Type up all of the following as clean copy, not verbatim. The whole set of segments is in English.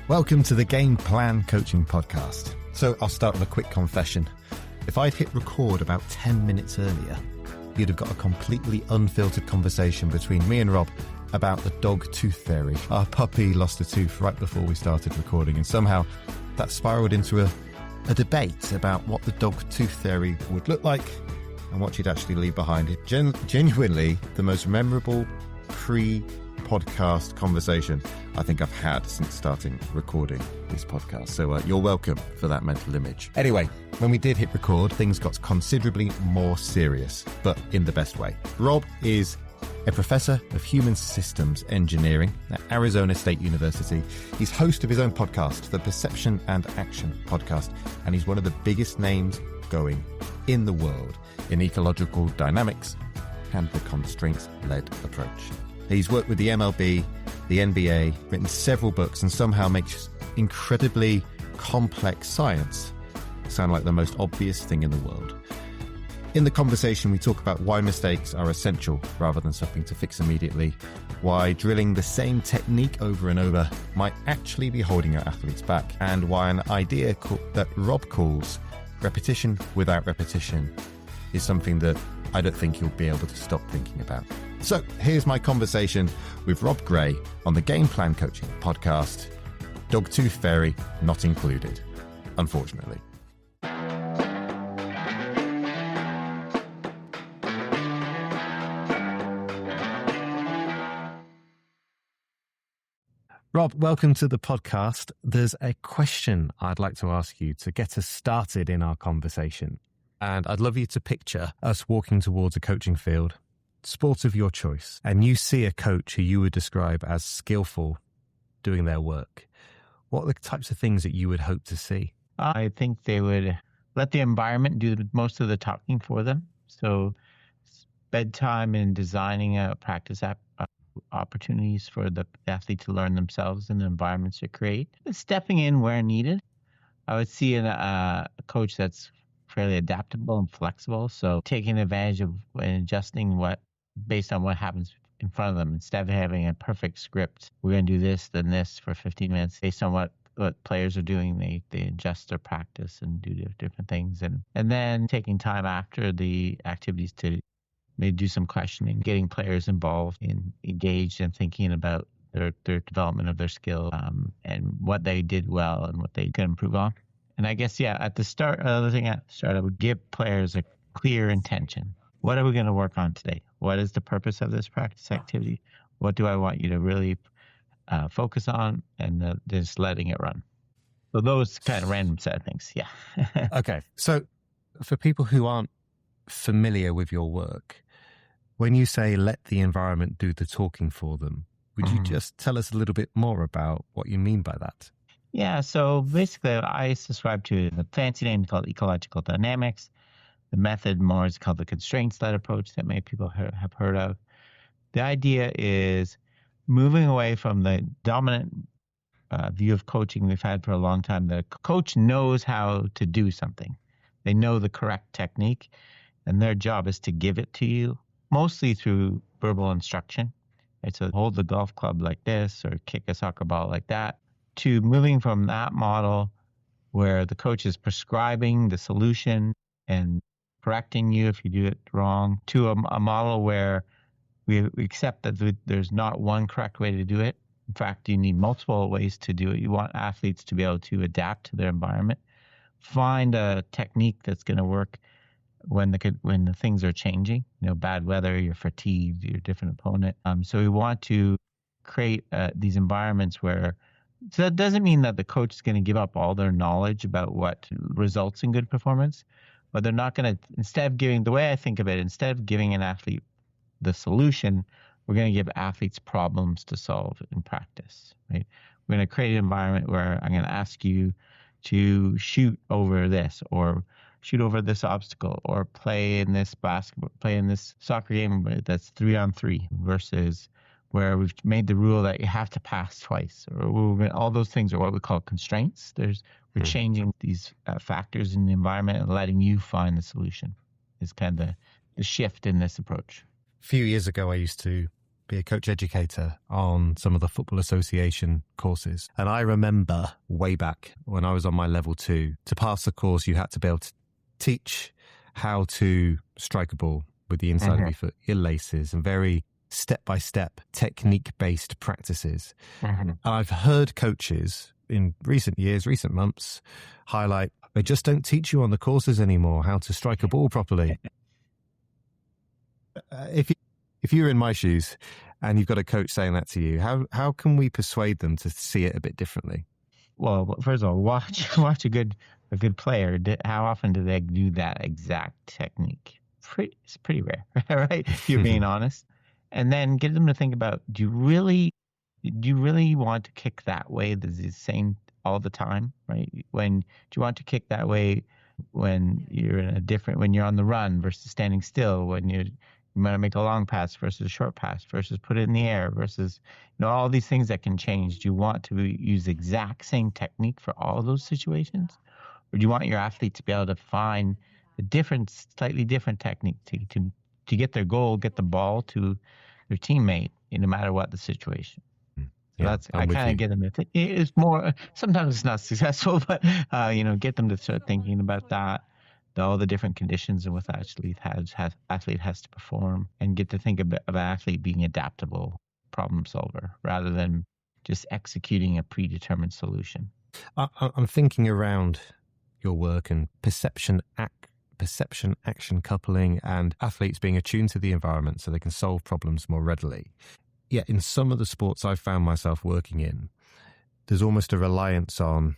Welcome to the Game Plan Coaching Podcast. So I'll start with a quick confession. If I'd hit record about 10 minutes earlier, you'd have got a completely unfiltered conversation between me and Rob about the dog tooth theory. Our puppy lost a tooth right before we started recording, and somehow that spiraled into a debate about what the dog tooth theory would look like and what she'd actually leave behind. It genuinely the most memorable pre-podcast conversation I think I've had since starting recording this podcast. So you're welcome for that mental image. Anyway, when we did hit record, things got considerably more serious, but in the best way. Rob is a professor of human systems engineering at Arizona State University. He's host of his own podcast, the Perception and Action podcast, and he's one of the biggest names going in the world in ecological dynamics and the constraints-led approach. He's worked with the MLB, the NBA, written several books, and somehow makes incredibly complex science sound like the most obvious thing in the world. In the conversation, we talk about why mistakes are essential rather than something to fix immediately, why drilling the same technique over and over might actually be holding our athletes back, and why an idea that Rob calls repetition without repetition is something that I don't think you'll be able to stop thinking about. So here's my conversation with Rob Gray on the Game Plan Coaching Podcast. Dog tooth fairy not included, unfortunately. Rob, welcome to the podcast. There's a question I'd like to ask you to get us started in our conversation. And I'd love you to picture us walking towards a coaching field, sport of your choice, and you see a coach who you would describe as skillful doing their work. What are the types of things that you would hope to see? I think they would let the environment do most of the talking for them. So spend time in designing practice opportunities for the athlete to learn themselves in the environments to create. Stepping in where needed. I would see a coach that's fairly adaptable and flexible. So taking advantage of and adjusting based on what happens in front of them, instead of having a perfect script. We're going to do this, then this for 15 minutes based on what players are doing. They adjust their practice and do different things. And then taking time after the activities to maybe do some questioning, getting players involved and engaged and thinking about their development of their skill and what they did well and what they could improve on. And I guess, at the start, I would give players a clear intention. What are we going to work on today? What is the purpose of this practice activity? What do I want you to really focus on? And just letting it run. So those kind of random set of things, yeah. Okay. So for people who aren't familiar with your work, when you say let the environment do the talking for them, would you just tell us a little bit more about what you mean by that? Yeah, so basically I subscribe to the fancy name called ecological dynamics. The method more is called the constraints-led approach that many people have heard of. The idea is moving away from the dominant view of coaching we've had for a long time. The coach knows how to do something. They know the correct technique, and their job is to give it to you, mostly through verbal instruction. Right? So hold the golf club like this or kick a soccer ball like that, to moving from that model where the coach is prescribing the solution and correcting you if you do it wrong, to a model where we accept that there's not one correct way to do it. In fact, you need multiple ways to do it. You want athletes to be able to adapt to their environment, find a technique that's going to work when the things are changing, bad weather, you're fatigued, you're a different opponent. So we want to create these environments where. So that doesn't mean that the coach is going to give up all their knowledge about what results in good performance, but they're not going to, the way I think of it, instead of giving an athlete the solution, we're going to give athletes problems to solve in practice, right? We're going to create an environment where I'm going to ask you to shoot over this or shoot over this obstacle or play in this soccer game that's 3-on-3 versus where we've made the rule that you have to pass twice, or all those things are what we call constraints. We're changing these factors in the environment and letting you find the solution is kind of the shift in this approach. A few years ago, I used to be a coach educator on some of the Football Association courses. And I remember way back when I was on my level 2, to pass the course, you had to be able to teach how to strike a ball with the inside of your foot, your laces, and very step-by-step technique-based practices. And I've heard coaches in recent years, recent months, highlight, they just don't teach you on the courses anymore how to strike a ball properly. If you're in my shoes and you've got a coach saying that to you, how can we persuade them to see it a bit differently? Well, first of all, watch a good player. How often do they do that exact technique? It's pretty rare, right? If you're being honest. And then get them to think about, do you really want to kick that way the same all the time, right? Do you want to kick that way when you're when you're on the run versus standing still, when you want to make a long pass versus a short pass versus put it in the air versus, all these things that can change. Do you want to use the exact same technique for all those situations? Or do you want your athlete to be able to find a slightly different technique to get their goal, get the ball to their teammate, no matter what the situation? So I kind of get them to think. It's more, sometimes it's not successful, but, get them to start thinking about that, all the different conditions in which the athlete has to perform, and get to think of an athlete being adaptable problem solver rather than just executing a predetermined solution. I'm thinking around your work and perception action coupling and athletes being attuned to the environment so they can solve problems more readily. Yet in some of the sports I've found myself working in, there's almost a reliance on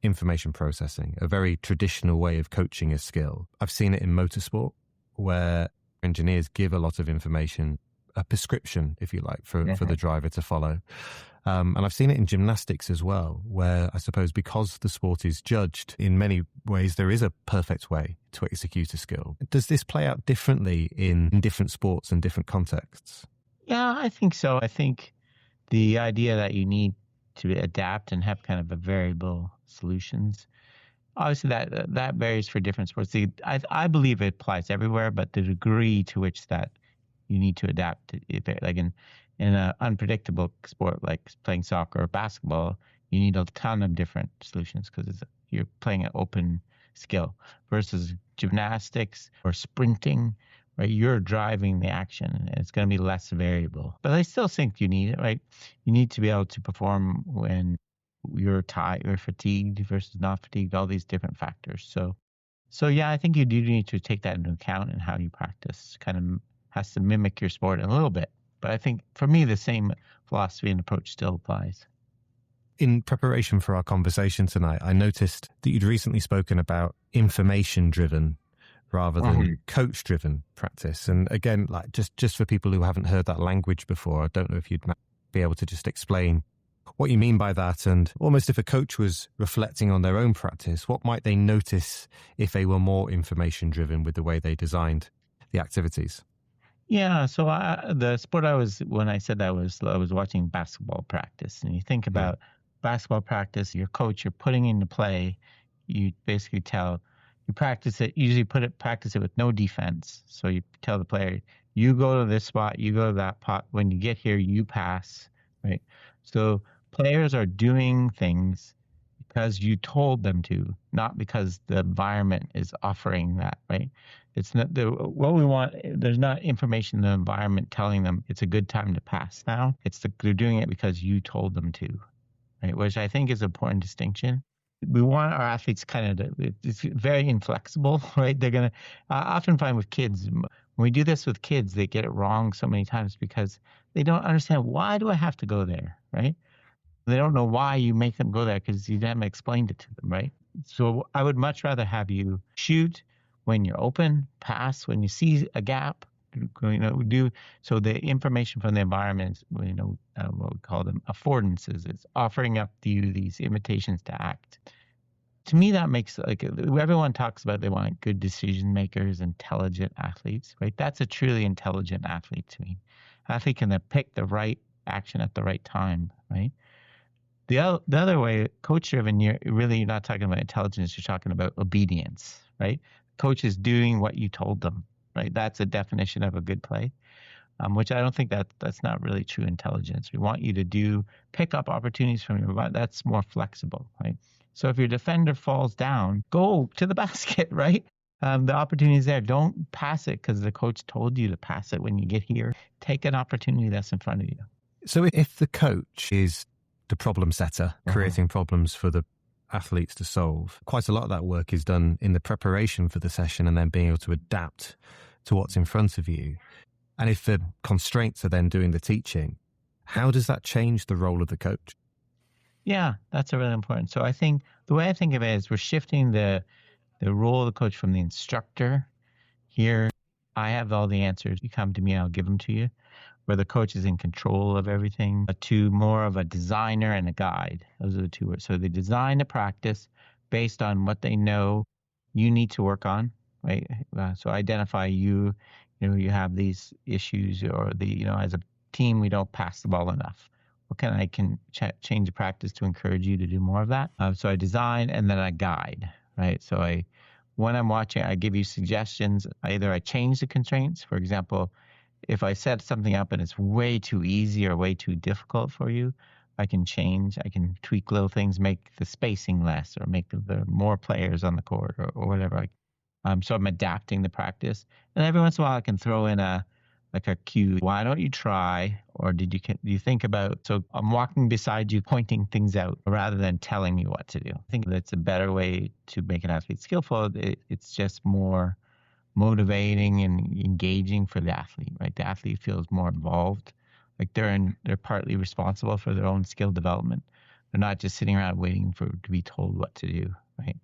information processing, a very traditional way of coaching a skill. I've seen it in motorsport where engineers give a lot of information, a prescription, if you like, for the driver to follow. And I've seen it in gymnastics as well, where I suppose because the sport is judged in many ways, there is a perfect way to execute a skill. Does this play out differently in different sports and different contexts? Yeah, I think so. I think the idea that you need to adapt and have kind of a variable solutions, obviously that varies for different sports. I believe it applies everywhere, but the degree to which that you need to adapt, like in an unpredictable sport like playing soccer or basketball, you need a ton of different solutions because you're playing an open skill versus gymnastics or sprinting, right? You're driving the action and it's going to be less variable. But I still think you need it, right? You need to be able to perform when you're tired or fatigued versus not fatigued, all these different factors. So yeah, I think you do need to take that into account in how you practice. Kind of has to mimic your sport a little bit. But I think for me, the same philosophy and approach still applies. In preparation for our conversation tonight, I noticed that you'd recently spoken about information-driven rather than coach-driven practice. And again, like just for people who haven't heard that language before, I don't know if you'd be able to just explain what you mean by that, and almost if a coach was reflecting on their own practice, what might they notice if they were more information-driven with the way they designed the activities? Yeah, so the sport when I said that I was watching basketball practice, and you think about basketball practice, your coach, you're putting into play, you basically you practice it, usually practice it with no defense. So you tell the player, you go to this spot, you go to that pot, when you get here, you pass, right? So players are doing things because you told them to, not because the environment is offering that, right? It's not what we want. There's not information in the environment telling them it's a good time to pass now. They're doing it because you told them to, right? Which I think is an important distinction. We want our athletes it's very inflexible, right? They're going to, I often find with kids, when we do this with kids, they get it wrong so many times because they don't understand, why do I have to go there, right? They don't know why you make them go there because you haven't explained it to them, right? So I would much rather have you shoot when you're open, pass when you see a gap, do so. The information from the environment, what we call them affordances, it's offering up to you these invitations to act. To me, that makes everyone talks about they want good decision makers, intelligent athletes, right? That's a truly intelligent athlete to me. An athlete can pick the right action at the right time, right? The other way, coach-driven, you're not talking about intelligence, you're talking about obedience, right? Coach is doing what you told them, right? That's a definition of a good play. which I don't think that's not really true intelligence. We want you to pick up opportunities from your environment. That's more flexible, right? So if your defender falls down, go to the basket, right? The opportunity is there. Don't pass it because the coach told you to pass it when you get here. Take an opportunity that's in front of you. So if the coach is the problem setter, creating problems for the athletes to solve, quite a lot of that work is done in the preparation for the session and then being able to adapt to what's in front of you. And if the constraints are then doing the teaching, how does that change the role of the coach? Yeah, that's a really important. So I think the way I think of it is we're shifting the role of the coach from the instructor. Here, I have all the answers. You come to me, I'll give them to you. Where the coach is in control of everything, to more of a designer and a guide. Those are the two words. So they design the practice based on what they know you need to work on, right? So identify you have these issues, or as a team, we don't pass the ball enough. What can I change the practice to encourage you to do more of that? So I design and then I guide, right? So when I'm watching, I give you suggestions. Either I change the constraints. For example, if I set something up and it's way too easy or way too difficult for you, I can change. I can tweak little things, make the spacing less, or make the more players on the court, or whatever. So I'm adapting the practice. And every once in a while, I can throw in a cue. Why don't you try? Or do you think about? So I'm walking beside you, pointing things out rather than telling me what to do. I think that's a better way to make an athlete skillful. It's just more motivating and engaging for the athlete, right? The athlete feels more involved, like they're partly responsible for their own skill development. They're not just sitting around waiting to be told what to do, right?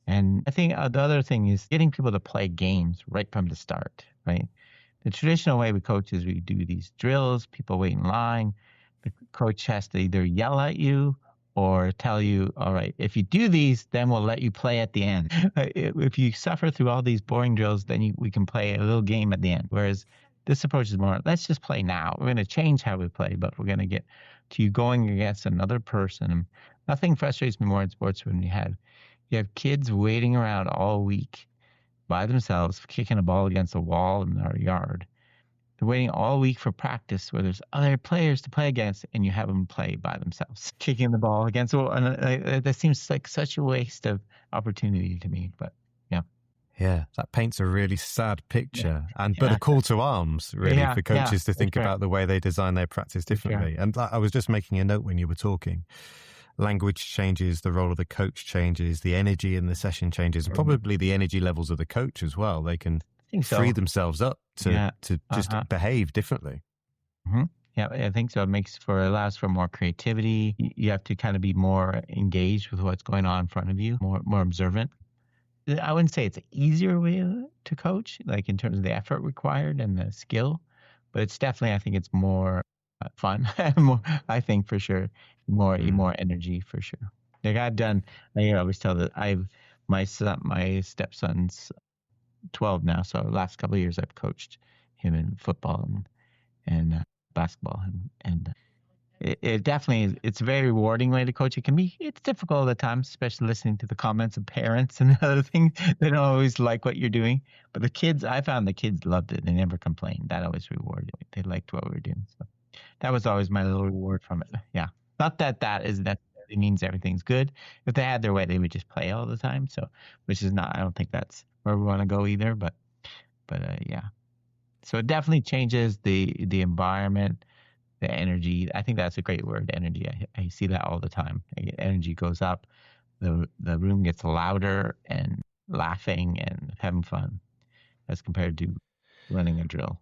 And I think the other thing is getting people to play games right from the start, right? The traditional way we coach is we do these drills, people wait in line. The coach has to either yell at you or tell you, all right, if you do these, then we'll let you play at the end. If you suffer through all these boring drills, then we can play a little game at the end. Whereas this approach is more, let's just play now. We're going to change how we play, but we're going to get to you going against another person. Nothing frustrates me more in sports when you have kids waiting around all week by themselves, kicking a ball against a wall in our yard. They're waiting all week for practice where there's other players to play against, and you have them play by themselves, kicking the ball against the wall. And that seems like such a waste of opportunity to me. But yeah. Yeah, that paints a really sad picture, but a call to arms, really, for coaches to think about the way they design their practice differently. And I was just making a note when you were talking. Language changes, the role of the coach changes, the energy in the session changes, and probably the energy levels of the coach as well. They can free themselves up to just behave differently. Mm-hmm. Yeah, I think so. It allows for more creativity. You have to kind of be more engaged with what's going on in front of you, more observant. I wouldn't say it's an easier way to coach, like in terms of the effort required and the skill, but it's definitely, I think it's more fun. I think for sure, more energy for sure. Like I always tell that my stepson's 12 now, so the last couple of years I've coached him in football and basketball, and it definitely it's a very rewarding way to coach. It's difficult at times, especially listening to the comments of parents and other things. They don't always like what you're doing, but I found the kids loved it. They never complained. That always rewarded me. They liked what we were doing. So that was always my little reward from it. Yeah. Not that it means everything's good. If they had their way, they would just play all the time. So, which is not, I don't think that's where we want to go either, but yeah. So it definitely changes the environment, the energy. I think that's a great word, energy. I see that all the time. Energy goes up. The room gets louder and laughing and having fun as compared to running a drill.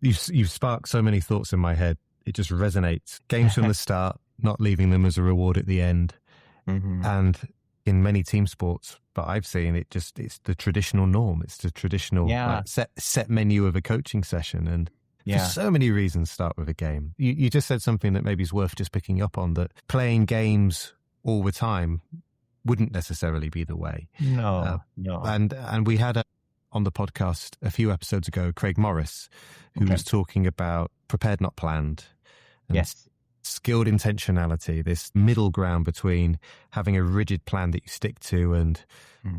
You've sparked so many thoughts in my head. It just resonates. Games from the start, not leaving them as a reward at the end. Mm-hmm. And in many team sports, but I've seen it's the traditional norm. It's the traditional set menu of a coaching session. And for so many reasons start with a game. You just said something that maybe is worth just picking up on, that playing games all the time wouldn't necessarily be the way. No. And we had on the podcast a few episodes ago, Craig Morris, who was talking about prepared, not planned. And skilled intentionality, this middle ground between having a rigid plan that you stick to and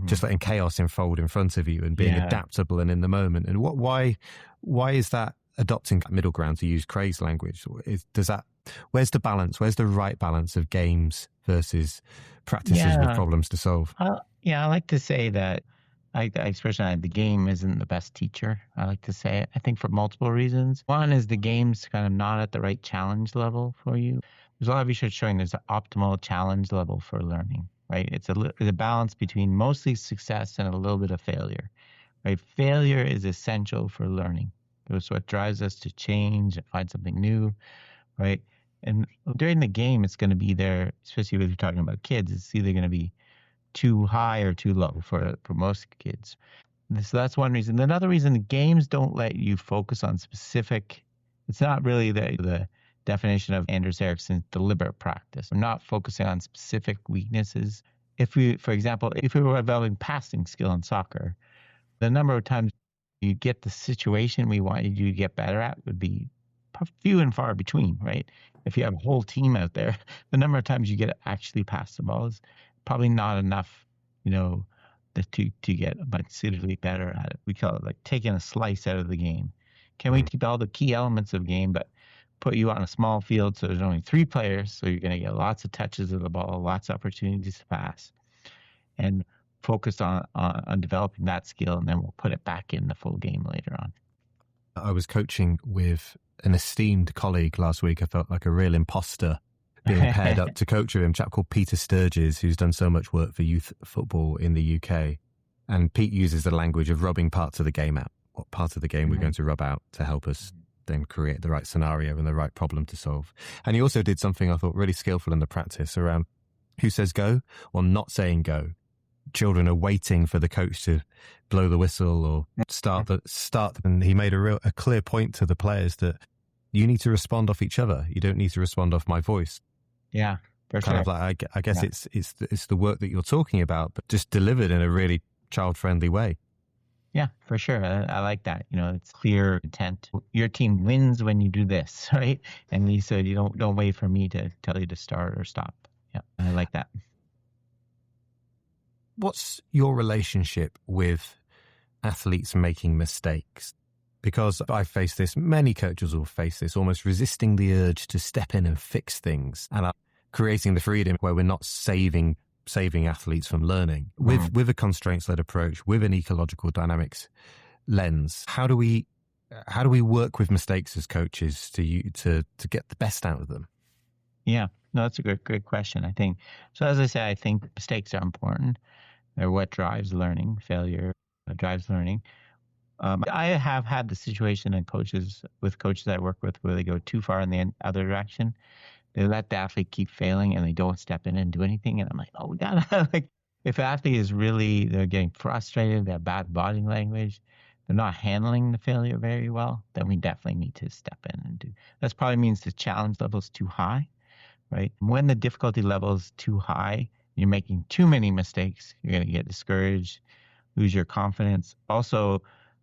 just letting chaos unfold in front of you and being adaptable and in the moment. And why is that adopting middle ground, to use Craig's language? Where's the balance? Where's the right balance of games versus practices with problems to solve? I like to say that I expression the game isn't the best teacher. I like to say it. I think for multiple reasons. One is the game's kind of not at the right challenge level for you. There's a lot of research showing there's an optimal challenge level for learning, right? It's a balance between mostly success and a little bit of failure, right? Failure is essential for learning. It's what drives us to change and find something new, right? And during the game, it's going to be there, especially when you're talking about kids, it's either going to be too high or too low for most kids. So that's one reason. Another reason, the games don't let you focus on specific, it's not really the definition of Anders Ericsson's deliberate practice. We're not focusing on specific weaknesses. For example, if we were developing passing skill in soccer, the number of times you get the situation we wanted you to get better at would be few and far between, right? If you have a whole team out there, the number of times you get actually past the ball is probably not enough, to get considerably better at it. We call it like taking a slice out of the game. Can we keep all the key elements of the game, but put you on a small field so there's only 3 players, so you're going to get lots of touches of the ball, lots of opportunities to pass, and focus on developing that skill, and then we'll put it back in the full game later on. I was coaching with an esteemed colleague last week. I felt like a real imposter being paired up to coach with him, a chap called Peter Sturges, who's done so much work for youth football in the UK. And Pete uses the language of rubbing parts of the game out. What part of the game we're going to rub out to help us then create the right scenario and the right problem to solve. And he also did something I thought really skillful in the practice around who says go or not saying go. Children are waiting for the coach to blow the whistle or start. And he made a clear point to the players that you need to respond off each other. You don't need to respond off my voice. Yeah, for kind sure. of like, I guess it's the work that you're talking about, but just delivered in a really child-friendly way. Yeah, for sure. I like that. It's clear intent. Your team wins when you do this, right? And he said, you don't wait for me to tell you to start or stop. Yeah, I like that. What's your relationship with athletes making mistakes? Because I've faced this, many coaches will face this, almost resisting the urge to step in and fix things and creating the freedom where we're not saving athletes from learning. With a constraints-led approach, with an ecological dynamics lens, how do we work with mistakes as coaches to get the best out of them? Yeah, no, that's a great question. I think so. As I say, I think mistakes are important. They're what drives learning. Failure drives learning. I have had the situation with coaches I work with where they go too far in the other direction. They let the athlete keep failing and they don't step in and do anything. And I'm like, oh, we gotta if an athlete is really, they're getting frustrated, they have bad body language, they're not handling the failure very well, then we definitely need to step in and do. That probably means the challenge level is too high, right? When the difficulty level is too high, you're making too many mistakes, you're going to get discouraged, lose your confidence. Also,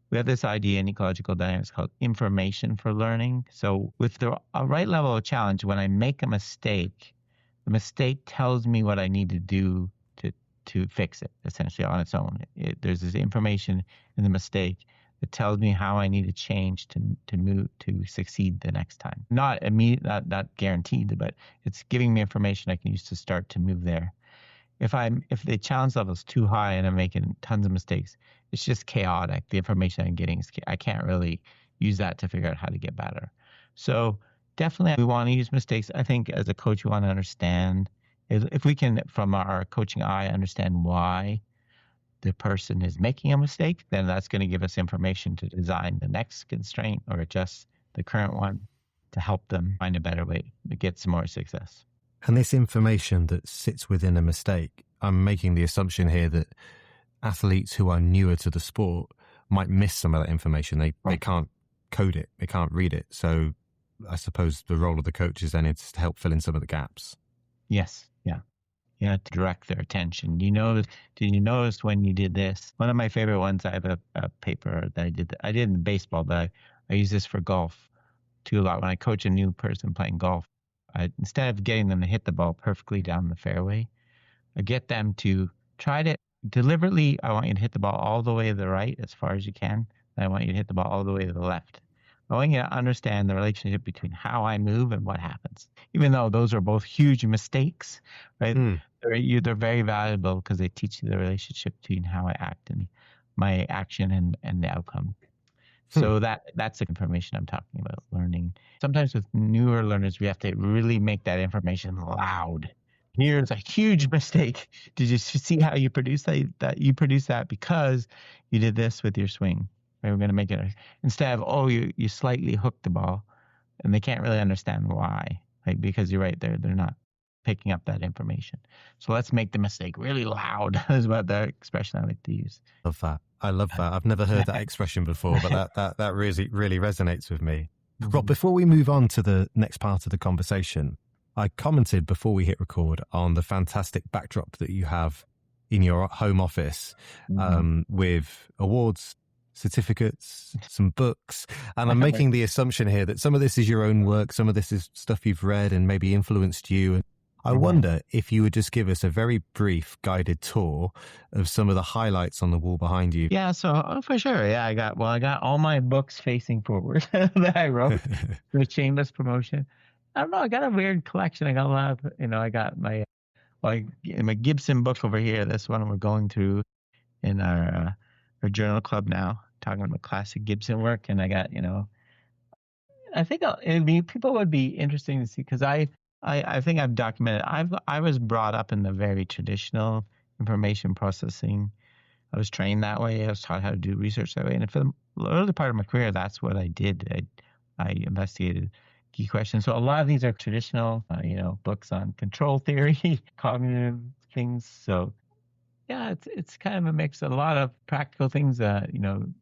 we have this idea in ecological dynamics called information for learning. So with the right level of challenge, when I make a mistake, the mistake tells me what I need to do to fix it, essentially on its own. There's this information in the mistake that tells me how I need to change to move to succeed the next time. Not immediate, not guaranteed, but it's giving me information I can use to start to move there. If the challenge level is too high and I'm making tons of mistakes, it's just chaotic. The information I'm getting I can't really use that to figure out how to get better. So definitely we want to use mistakes. I think as a coach, we want to understand if we can, from our coaching eye, understand why the person is making a mistake, then that's going to give us information to design the next constraint or adjust the current one to help them find a better way to get some more success. And this information that sits within a mistake, I'm making the assumption here that athletes who are newer to the sport might miss some of that information. They can't code it, they can't read it. So I suppose the role of the coach is then it's to help fill in some of the gaps. Yes, yeah, to direct their attention. Did you notice when you did this? One of my favorite ones, I have a paper that I did in baseball, but I use this for golf too a lot. When I coach a new person playing golf, instead of getting them to hit the ball perfectly down the fairway, I get them to try to deliberately, I want you to hit the ball all the way to the right as far as you can. And I want you to hit the ball all the way to the left. I want you to understand the relationship between how I move and what happens. Even though those are both huge mistakes, right? They're very valuable because they teach you the relationship between how I act and my action and the outcome. So that's the information I'm talking about, learning. Sometimes with newer learners, we have to really make that information loud. Here's a huge mistake. Did you see how you produce that you produce that because you did this with your swing? Right? We're going to make it instead of, you slightly hooked the ball, and they can't really understand why. Like, because you're right, they're not picking up that information. So let's make the mistake really loud is what the expression I like to use. Love that. I love that. I've never heard that expression before, but that really resonates with me. Rob, before we move on to the next part of the conversation, I commented before we hit record on the fantastic backdrop that you have in your home office with awards, certificates, some books. And I'm making the assumption here that some of this is your own work, some of this is stuff you've read and maybe influenced you. And I wonder if you would just give us a very brief guided tour of some of the highlights on the wall behind you. Yeah, so for sure. Yeah, I got all my books facing forward that I wrote for shameless promotion. I don't know. I got a weird collection. I got a lot of, I got my Gibson book over here. This one we're going through in our journal club now, talking about classic Gibson work. And I got, I think people would be interesting to see because I think I've documented. I was brought up in the very traditional information processing. I was trained that way. I was taught how to do research that way. And for the early part of my career, that's what I did. I investigated key questions. So a lot of these are traditional, books on control theory, cognitive things. So yeah, it's kind of a mix. A lot of practical things.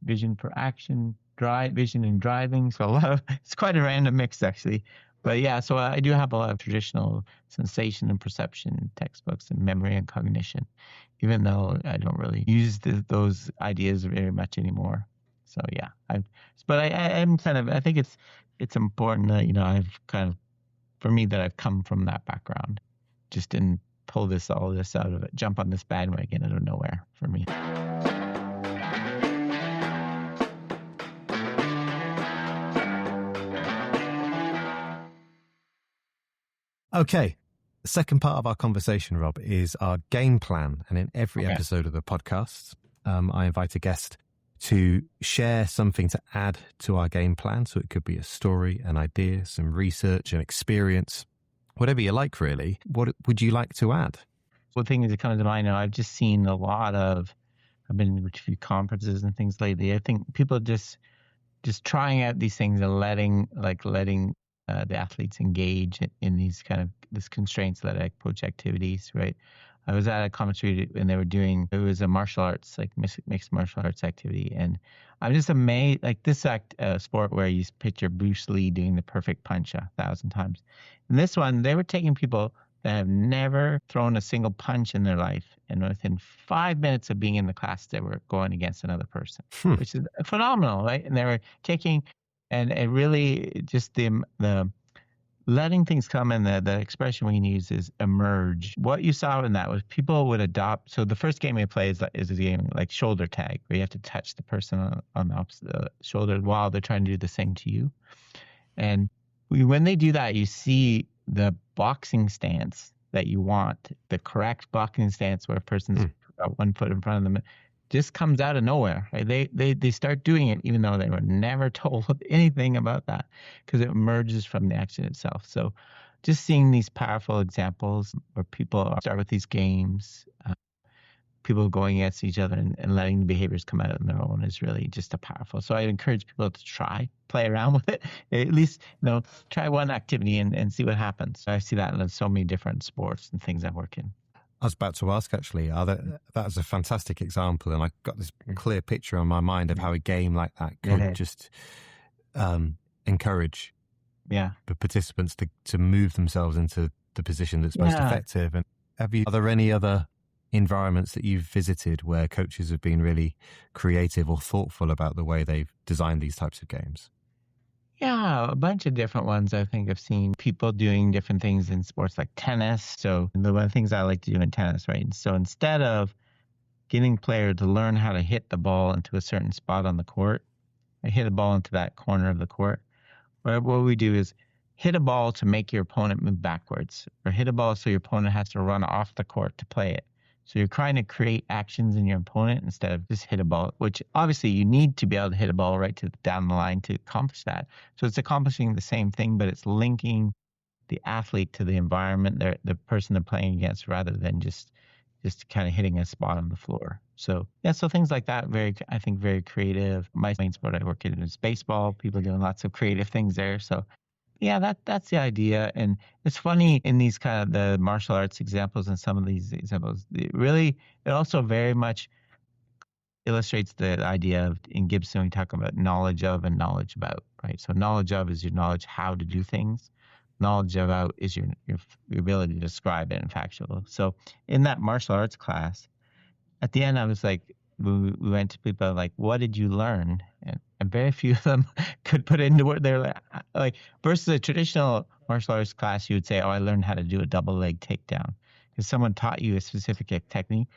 Vision for action, vision and driving. So it's quite a random mix actually. But yeah, so I do have a lot of traditional sensation and perception textbooks and memory and cognition, even though I don't really use those ideas very much anymore. So yeah, I'm kind of, I think it's important that, I've kind of, for me, that I've come from that background. Just didn't pull all this out of it, jump on this bandwagon out of nowhere for me. Okay. The second part of our conversation, Rob, is our game plan. And in every episode of the podcast, I invite a guest to share something to add to our game plan. So it could be a story, an idea, some research, an experience, whatever you like, really. What would you like to add? One thing that comes to mind now, I've just seen I've been to a few conferences and things lately. I think people just trying out these things and letting the athletes engage in these this constraints-led approach activities, right? I was at a conference and they were it was a martial arts, like mixed martial arts activity. And I'm just amazed, like this sport where you picture Bruce Lee doing the perfect punch 1,000 times. In this one, they were taking people that have never thrown a single punch in their life. And within 5 minutes of being in the class, they were going against another person, which is phenomenal, right? And they were taking, and it really just the letting things come, and the expression we use is emerge. What you saw in that was people would adopt. So the first game we play is a game like shoulder tag, where you have to touch the person on the opposite shoulder while they're trying to do the same to you. And when they do that, you see the boxing stance that you want, the correct boxing stance where a person's got 1 foot in front of them, just comes out of nowhere. Right? They start doing it even though they were never told anything about that, because it emerges from the action itself. So just seeing these powerful examples where people start with these games, people going against each other and letting the behaviors come out on their own is really just a powerful. So I encourage people to play around with it. At least, try one activity and see what happens. I see that in so many different sports and things I work in. I was about to ask, actually, that is a fantastic example. And I got this clear picture in my mind of how a game like that could just encourage the participants to move themselves into the position that's most effective. And are there any other environments that you've visited where coaches have been really creative or thoughtful about the way they've designed these types of games? Yeah, a bunch of different ones. I think I've seen people doing different things in sports like tennis. So one of the things I like to do in tennis, right? And so instead of getting player to learn how to hit the ball into a certain spot on the court, I hit a ball into that corner of the court. What we do is hit a ball to make your opponent move backwards, or hit a ball so your opponent has to run off the court to play it. So you're trying to create actions in your opponent instead of just hit a ball, which obviously you need to be able to hit a ball right to down the line to accomplish that. So it's accomplishing the same thing, but it's linking the athlete to the environment, the person they're playing against, rather than just kind of hitting a spot on the floor. So yeah, so things like that, I think very creative. My main sport I work in is baseball. People are doing lots of creative things there. So yeah, that's the idea. And it's funny in these kind of the martial arts examples and some of these examples, it also very much illustrates the idea of, in Gibson, we talk about knowledge of and knowledge about, right? So knowledge of is your knowledge how to do things. Knowledge about is your ability to describe it and factual. So in that martial arts class, at the end, I was like, we went to people like, what did you learn? And very few of them could put into what they're like, versus a traditional martial arts class, you would say, oh, I learned how to do a double leg takedown because someone taught you a specific technique.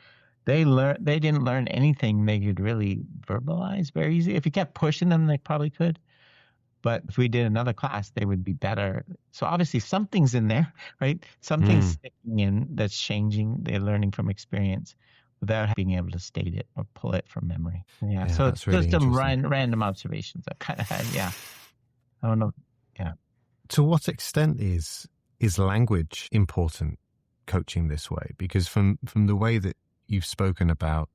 They didn't learn anything they could really verbalize very easily. If you kept pushing them, they probably could. But if we did another class, they would be better. So obviously something's in there, right? Something's sticking in that's changing. They're learning from experience without being able to state it or pull it from memory. Yeah, so it's really just some random observations I kind of had. Yeah, I don't know. Yeah. To what extent is language important coaching this way? Because from the way that you've spoken about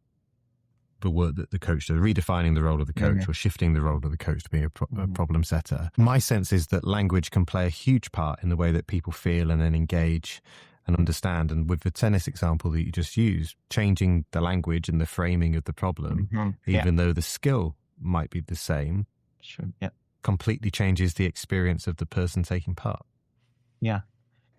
the work that the coach does, redefining the role of the coach or shifting the role of the coach to be a problem setter, my sense is that language can play a huge part in the way that people feel and then engage and understand. And with the tennis example that you just used, changing the language and the framing of the problem, even though the skill might be the same, completely changes the experience of the person taking part. Yeah,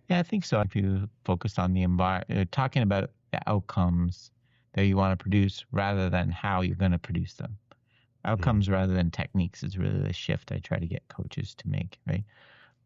I think so. If you focus on the environment, talking about the outcomes that you want to produce rather than how you're going to produce them. Outcomes rather than techniques is really the shift I try to get coaches to make, right?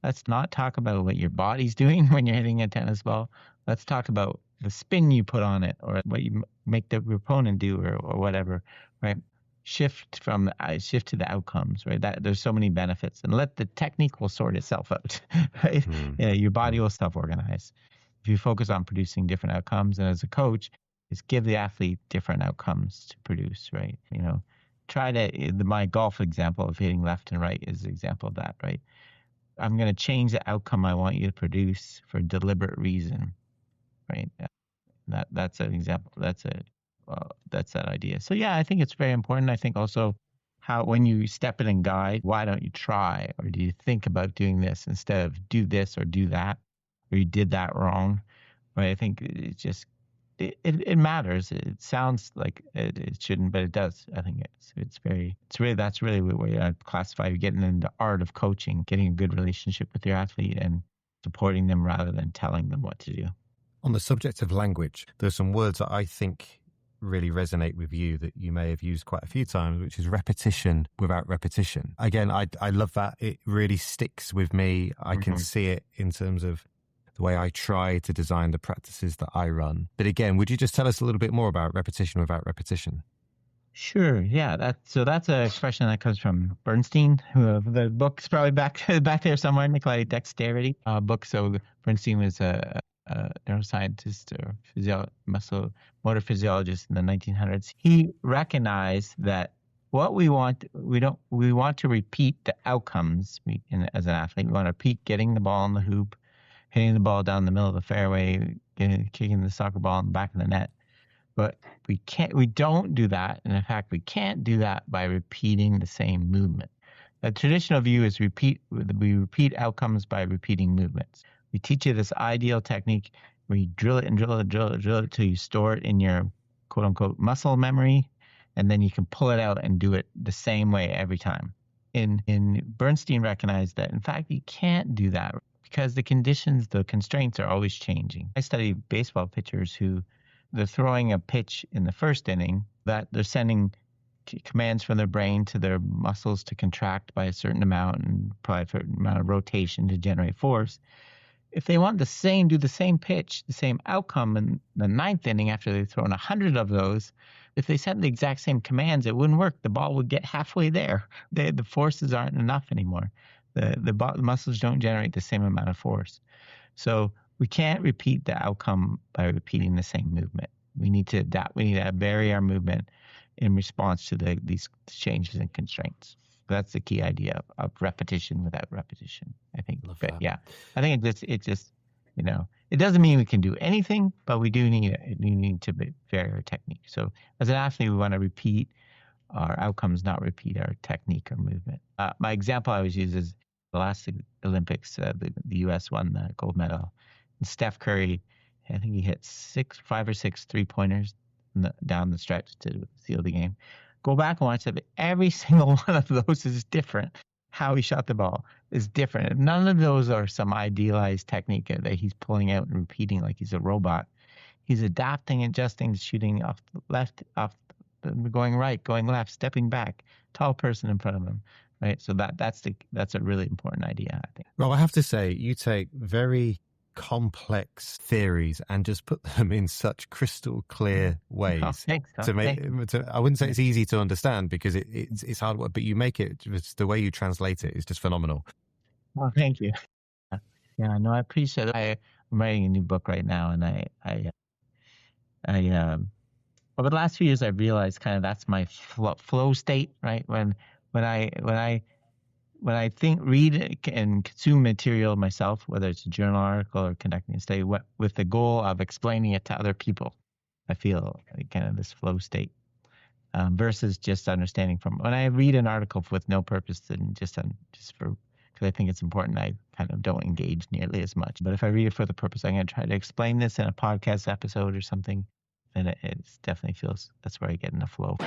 Let's not talk about what your body's doing when you're hitting a tennis ball. Let's talk about the spin you put on it or what you make the opponent do or whatever, right? Shift to the outcomes, right? That there's so many benefits, and let the technique will sort itself out, right? Yeah, your body will self-organize. If you focus on producing different outcomes, and as a coach, is give the athlete different outcomes to produce, right? My golf example of hitting left and right is an example of that, right? I'm going to change the outcome I want you to produce for a deliberate reason, right? That's an example. That's that idea. So yeah, I think it's very important. I think also how when you step in and guide, why don't you try, or do you think about doing this instead of do this or do that, or you did that wrong, right? I think it's just it matters. It sounds like it shouldn't, but it does. I think that's really where I classify you getting into the art of coaching, getting a good relationship with your athlete and supporting them rather than telling them what to do. On the subject of language, there's some words that I think really resonate with you that you may have used quite a few times, which is repetition without repetition. Again, I love that. It really sticks with me. I can see it in terms of the way I try to design the practices that I run. But again, would you just tell us a little bit more about repetition without repetition? Sure. Yeah. That's an expression that comes from Bernstein, who the book's probably back there somewhere, Nikolai Dexterity book. So Bernstein was a neuroscientist or motor physiologist in the 1900s. He recognized that what we want to repeat the outcomes as an athlete. We want to repeat getting the ball in the hoop, hitting the ball down the middle of the fairway, kicking the soccer ball in the back of the net. But we don't do that. And in fact, we can't do that by repeating the same movement. The traditional view is we repeat outcomes by repeating movements. We teach you this ideal technique where you drill it and drill it till you store it in your quote unquote muscle memory. And then you can pull it out and do it the same way every time. And Bernstein recognized that, in fact, you can't do that because the constraints are always changing. I study baseball pitchers who they're throwing a pitch in the first inning that they're sending commands from their brain to their muscles to contract by a certain amount and probably a certain amount of rotation to generate force. if they want do the same pitch, the same outcome in the ninth inning after they've thrown 100 of those, if they sent the exact same commands, it wouldn't work. The ball would get halfway there. The forces aren't enough anymore. The muscles don't generate the same amount of force. So we can't repeat the outcome by repeating the same movement. We need to adapt. We need to vary our movement in response to these changes and constraints. That's the key idea of repetition without repetition, I think. But yeah, I think it just, it doesn't mean we can do anything, but we do need to vary our technique. So as an athlete, we want to repeat our outcomes, not repeat our technique or movement. My example I always use is the last Olympics, the U.S. won the gold medal. And Steph Curry, I think he hit 5 or 6 3-pointers down the stretch to seal the game. Go back and watch it. Every single one of those is different. How he shot the ball is different. None of those are some idealized technique that he's pulling out and repeating like he's a robot. He's adapting, adjusting, shooting off the left, going right, going left, stepping back, tall person in front of him. Right. So that's a really important idea, I think. Well, I have to say, you take very complex theories and just put them in such crystal clear ways to make. I wouldn't say it's easy to understand because it's hard work, but you make it. Just the way you translate it is just phenomenal. Well, thank you. Yeah, no, I appreciate it. I'm writing a new book right now, and over the last few years, I've realized kind of that's my flow state, right? When I think, read and consume material myself, whether it's a journal article or conducting a study, with the goal of explaining it to other people, I feel kind of this flow state versus just understanding from when I read an article with no purpose and just for because I think it's important, I kind of don't engage nearly as much. But if I read it for the purpose, I'm going to try to explain this in a podcast episode or something, then it definitely feels that's where I get in the flow.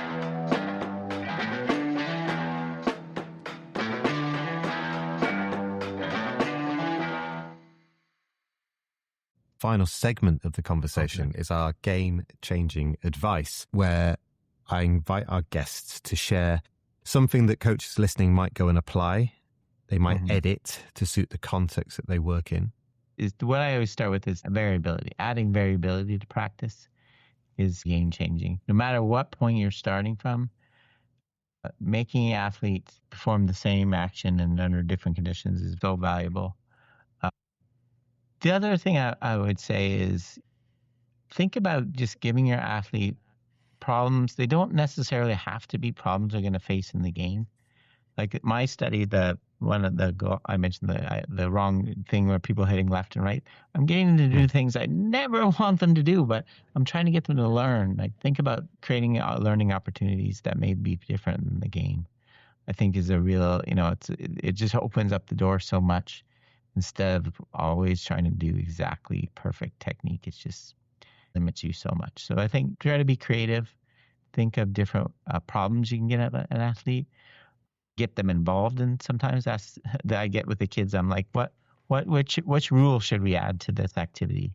Final segment of the conversation is our game-changing advice, where I invite our guests to share something that coaches listening might go and apply. They might edit to suit the context that they work in. What I always start with is variability. Adding variability to practice is game-changing. No matter what point you're starting from, making athletes perform the same action and under different conditions is so valuable. The other thing I would say is think about just giving your athlete problems. They don't necessarily have to be problems they're going to face in the game. Like my study, I mentioned the wrong thing where people hitting left and right. I'm getting them to do things I never want them to do, but I'm trying to get them to learn. Like think about creating learning opportunities that may be different than the game. I think is a real, it just opens up the door so much. Instead of always trying to do exactly perfect technique, it just limits you so much. So I think try to be creative. Think of different problems you can get at an athlete. Get them involved in. Sometimes that's that I get with the kids. I'm like, which rule should we add to this activity?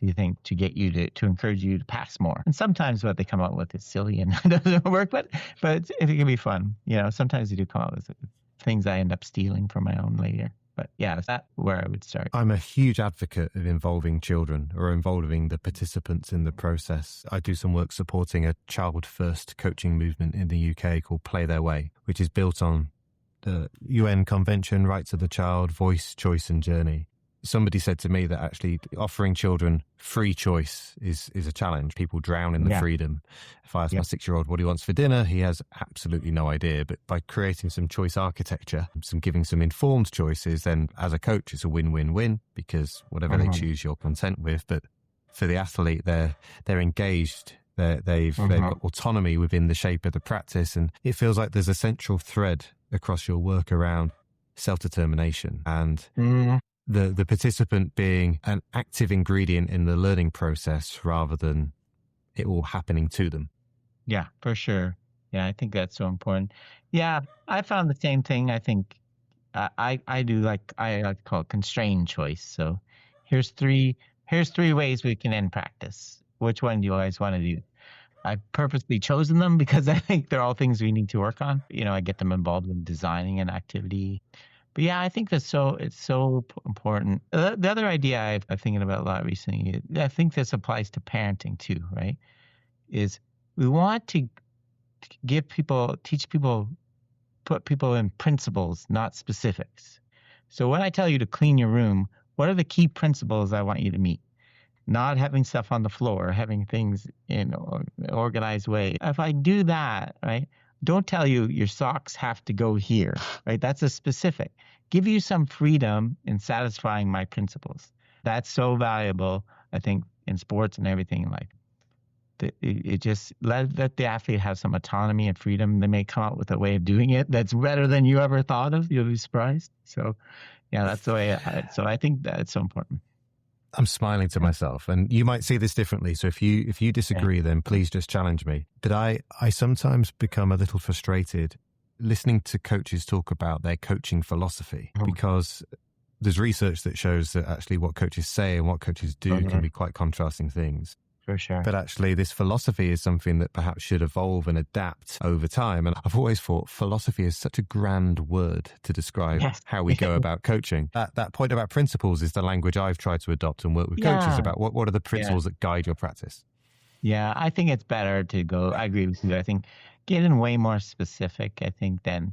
Do you think to get you to encourage you to pass more? And sometimes what they come up with is silly and doesn't work, but it can be fun. Sometimes they do come up with things I end up stealing from my own later. But yeah, that's where I would start. I'm a huge advocate of involving children or involving the participants in the process. I do some work supporting a child-first coaching movement in the UK called Play Their Way, which is built on the UN Convention, Rights of the Child, Voice, Choice and Journey. Somebody said to me that actually offering children free choice is a challenge. People drown in the freedom. If I ask my 6-year-old what he wants for dinner, he has absolutely no idea. But by creating some choice architecture, giving some informed choices, then as a coach, it's a win-win-win because whatever they choose, you're content with. But for the athlete, they're engaged. They've got autonomy within the shape of the practice. And it feels like there's a central thread across your work around self-determination and the participant being an active ingredient in the learning process rather than it all happening to them. Yeah, for sure. Yeah, I think that's so important. Yeah, I found the same thing. I think I like to call it constrained choice. So here's three ways we can end practice. Which one do you guys want to do? I've purposely chosen them because I think they're all things we need to work on. I get them involved in designing an activity, But yeah, I think it's so important. The other idea I'm thinking about a lot recently, I think this applies to parenting too, right? Is we want to teach people, put people in principles, not specifics. So when I tell you to clean your room, what are the key principles I want you to meet? Not having stuff on the floor, having things in an organized way. If I do that, right, don't tell you your socks have to go here, right? That's a specific. Give you some freedom in satisfying my principles. That's so valuable, I think, in sports and everything in life. It just let the athlete have some autonomy and freedom. They may come up with a way of doing it that's better than you ever thought of. You'll be surprised. So, yeah, that's the way. So I think that's so important. I'm smiling to myself, and you might see this differently. So if you disagree, then please just challenge me. But I sometimes become a little frustrated listening to coaches talk about their coaching philosophy, because there's research that shows that actually what coaches say and what coaches do can be quite contrasting things. For sure. But actually, this philosophy is something that perhaps should evolve and adapt over time. And I've always thought philosophy is such a grand word to describe how we go about coaching. That point about principles is the language I've tried to adopt and work with coaches about. What are the principles that guide your practice? Yeah, I think it's better to go. I agree with you. I think getting way more specific, I think, than.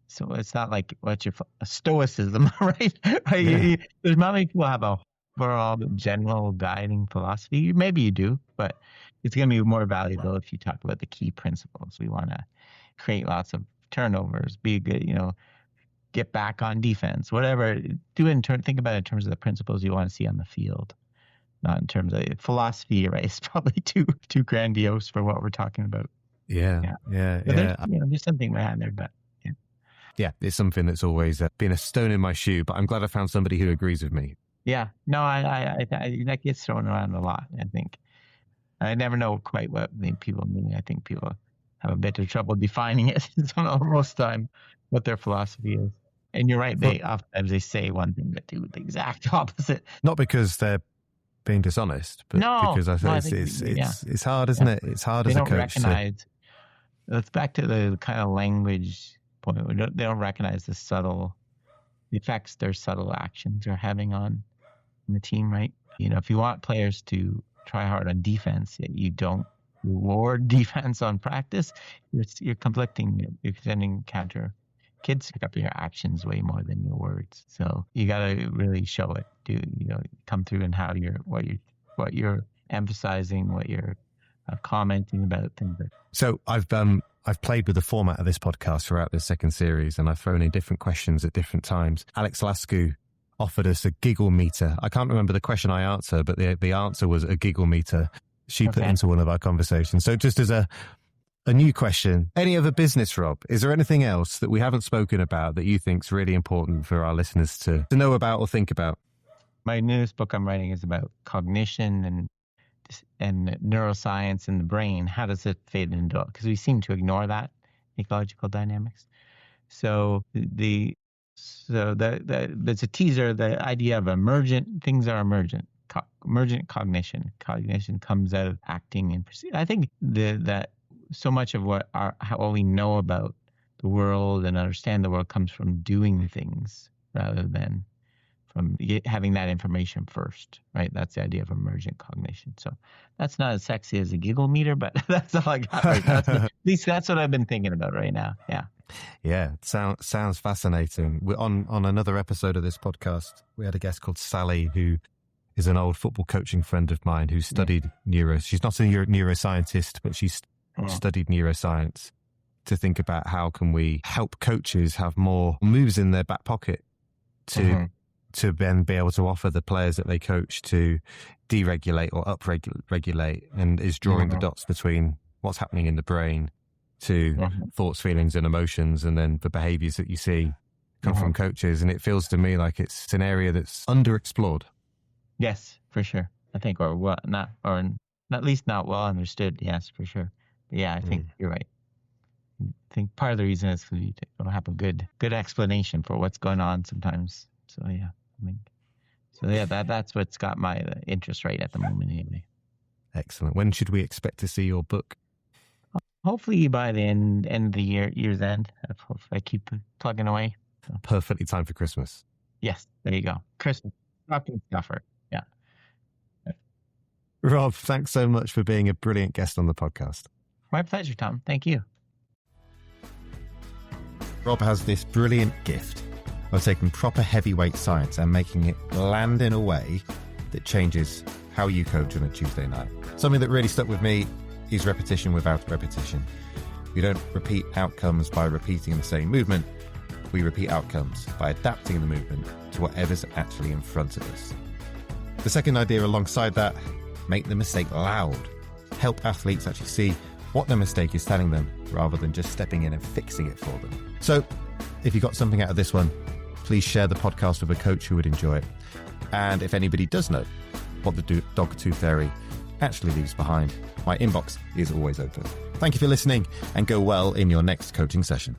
So it's not like what's your stoicism, right? There's not many people have a overall general guiding philosophy. Maybe you do, but it's going to be more valuable if you talk about the key principles. We want to create lots of turnovers, be good, get back on defense, whatever. Do it think about it in terms of the principles you want to see on the field, not in terms of philosophy. Right? It's probably too grandiose for what we're talking about. Yeah. There's something behind there, but. Yeah, it's something that's always been a stone in my shoe, but I'm glad I found somebody who agrees with me. Yeah, no, I that gets thrown around a lot. I think I never know quite what people mean. I think people have a bit of trouble defining it most time what their philosophy is. And you're right; oftentimes they say one thing but do the exact opposite. Not because they're being dishonest, but because I think it's hard, isn't it? It's hard as a coach. They don't recognize. It's back to the kind of language point. They don't recognize the effects their subtle actions are having on the team, right? If you want players to try hard on defense, yet you don't reward defense on practice, you're conflicting. You're sending counter. Kids pick up your actions way more than your words. So you got to really show it. Come through and how what you're emphasizing, what you're commenting about things. So I've played with the format of this podcast throughout this second series, and I've thrown in different questions at different times. Alex Lascu offered us a giggle meter. I can't remember the question I answered, but the answer was a giggle meter. She put into one of our conversations. So just as a new question, any other business, Rob? Is there anything else that we haven't spoken about that you think is really important for our listeners to know about or think about? My newest book I'm writing is about cognition and neuroscience in the brain. How does it fit into it? Because we seem to ignore that, ecological dynamics. So there's a teaser, the idea of things are emergent. Emergent cognition. Cognition comes out of acting and perceiving. I think that so much of how we know about the world and understand the world comes from doing things rather than from having that information first, right? That's the idea of emergent cognition. So that's not as sexy as a giggle meter, but that's all I got right now. At least that's what I've been thinking about right now. Yeah. Yeah, sounds fascinating. On another episode of this podcast, we had a guest called Sally, who is an old football coaching friend of mine who studied She's not a neuroscientist, but she's studied neuroscience to think about how can we help coaches have more moves in their back pocket to then be able to offer the players that they coach to deregulate or upregulate, and is drawing the dots between what's happening in the brain to thoughts, feelings, and emotions, and then the behaviors that you see come from coaches. And it feels to me like it's an area that's underexplored. Yes, for sure. I think, at least not well understood. Yes, for sure. But yeah, I think you're right. I think part of the reason is because you don't have a good explanation for what's going on sometimes. So yeah, that's what's got my interest right at the moment anyway. Excellent. When should we expect to see your book? Hopefully by the end of the year's end. If I keep plugging away. Perfectly timed for Christmas. Yes, there you go. Christmas stocking stuffer. Yeah. Rob, thanks so much for being a brilliant guest on the podcast. My pleasure, Tom. Thank you. Rob has this brilliant gift of taking proper heavyweight science and making it land in a way that changes how you coach on a Tuesday night. Something that really stuck with me is repetition without repetition. We don't repeat outcomes by repeating the same movement. We repeat outcomes by adapting the movement to whatever's actually in front of us. The second idea alongside that, make the mistake loud. Help athletes actually see what the mistake is telling them rather than just stepping in and fixing it for them. So if you got something out of this one, please share the podcast with a coach who would enjoy it. And if anybody does know what the dog tooth fairy actually leaves behind, my inbox is always open. Thank you for listening and go well in your next coaching session.